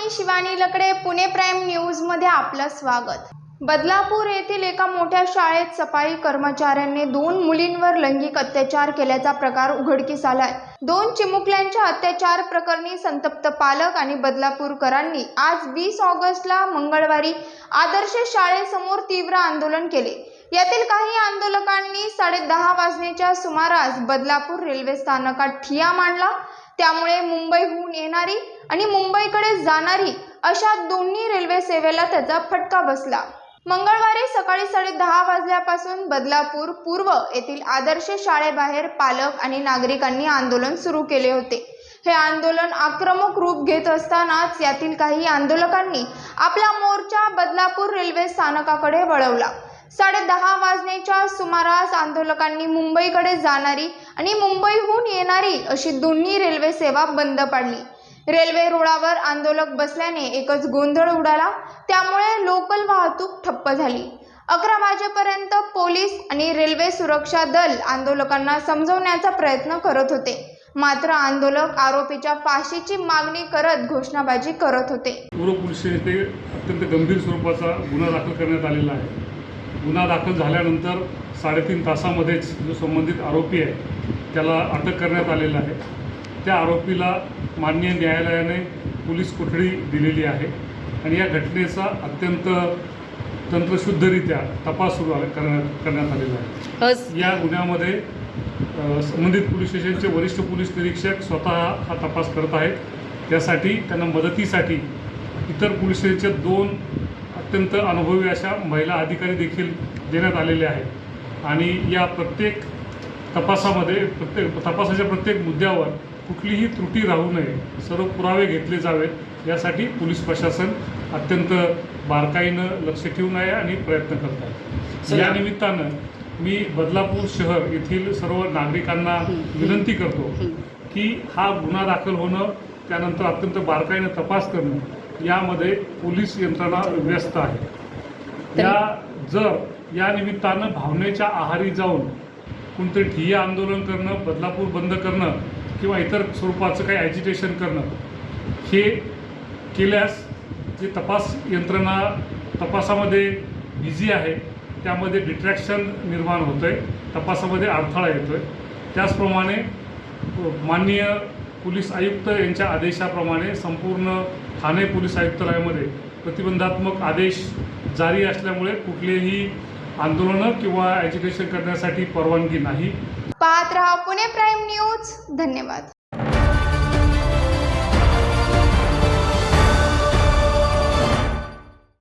मी शिवानी लकडे, Pune prime news मध्ये आपलं स्वागत। बदलापूर येथील एका मोठ्या शाळेत सफाई कर्मचाऱ्यांनी 2 मुलींवर लैंगिक अत्याचार केल्याचा प्रकार उघडकीस आलाय। 2 चिमुकल्यांच्या अत्याचार प्रकरणी संतप्त पालक आणि बदलापूरकरांनी आज 20 ऑगस्टला मंगळवारी आदर्श शाळेसमोर तीव्र आंदोलन केले। यातील काही आंदोलकांनी 10:30 वाजण्याच्या सुमारास बदलापूर रेल्वे स्थानकात ठिय्या मांडला। त्यामुळे मुंबईहून येणारी आणि मुंबईकडे जाणारी अशा दोन्ही रेल्वे सेवेला त्याचा फटका बसला। मंगळवारी सकाळी 10:30 वाजल्यापासून बदलापूर पूर्व येथील आदर्श शाळेबाहेर पालक आणि नागरिकांनी आंदोलन सुरू केले होते। हे आंदोलन आक्रमक रूप घेत असतानाच यातील काही आंदोलकांनी आपला मोर्चा बदलापूर रेल्वे स्थानकाकडे वळवला। 10:30 वाजण्याच्या सुमारास आंदोलकांनी मुंबईकडे जाणारी आणि मुंबईहून येणारी अशी दोन्ही रेल्वे सेवा बंद पाडली। रेल्वे रुळावर आंदोलक बसल्याने एकच गोंधळ उडाला। त्यामुळे लोकल वाहतूक ठप्प झाली। 11 वाजेपर्यंत पोलीस आणि रेल्वे सुरक्षा दल आंदोलकांना समजवण्याचा प्रयत्न करत होते, मात्र आंदोलक आरोपीच्या फाशीची मागणी करत घोषणाबाजी करत होते। पूर्व पोलीस येथे अत्यंत गंभीर स्वरूपाचा गुन्हा दाखल करण्यात आलेला आहे। गुन्हा दाखल झाल्यानंतर 3.5 तासामध्येच जो संबंधित आरोपी आहे त्याला अटक करण्यात आलेला आहे। त्या आरोपीला माननीय न्यायालयाने पोलीस कोठडी दिलेली आहे आणि या घटनेचा अत्यंत तंत्रशुद्धरित्या तपास सुरू करण्यात आलेला आहे। या गुन्ह्यामध्ये संबंधित पोलीस स्टेशनचे वरिष्ठ पोलीस निरीक्षक स्वतः हा तपास करत आहेत। त्यासाठी त्यांना मदतीसाठी इतर पोलीस स्टेशनचे 2 अत्यंत अनुभवी अशा महिला अधिकारी देखील देण्यात आलेले आहेत आणि या प्रत्येक तपासाच्या प्रत्येक मुद्द्यावर कुठलीही त्रुटी राहू नये, सर्व पुरावे घेतले जावेत यासाठी पोलीस प्रशासन अत्यंत बारकाईनं लक्ष ठेवून आहे आणि प्रयत्न करत आहे। या निमित्तानं मी बदलापूर शहर येथील सर्व नागरिकांना विनंती करतो की हा गुन्हा दाखल होणं, त्यानंतर अत्यंत बारकाईनं तपास करणं यामध्ये पोलीस यंत्रणा व्यस्त आहे। जर या निमित्तानं भावनेच्या आहारी जाऊन कोणतरी ठिय्या आंदोलन करणं, बदलापूर बंद करणं किंवा इतर स्वरूपाचं काही ॲजिटेशन करणं हे केल्यास जे तपास यंत्रणा तपासामध्ये बिझी आहे त्यामध्ये डिट्रॅक्शन निर्माण होतं आहे, तपासामध्ये अडथळा येतो आहे। त्याचप्रमाणे माननीय पोलीस आयुक्त यांच्या आदेशाप्रमाणे संपूर्ण ठाणे पोलीस आयुक्तालयामध्ये प्रतिबंधात्मक आदेश जारी असल्यामुळे कुठलेही आंदोलनं किंवा ॲजिटेशन करण्यासाठी परवानगी नाही। पाहत रहा पुणे प्राइम न्यूज। धन्यवाद।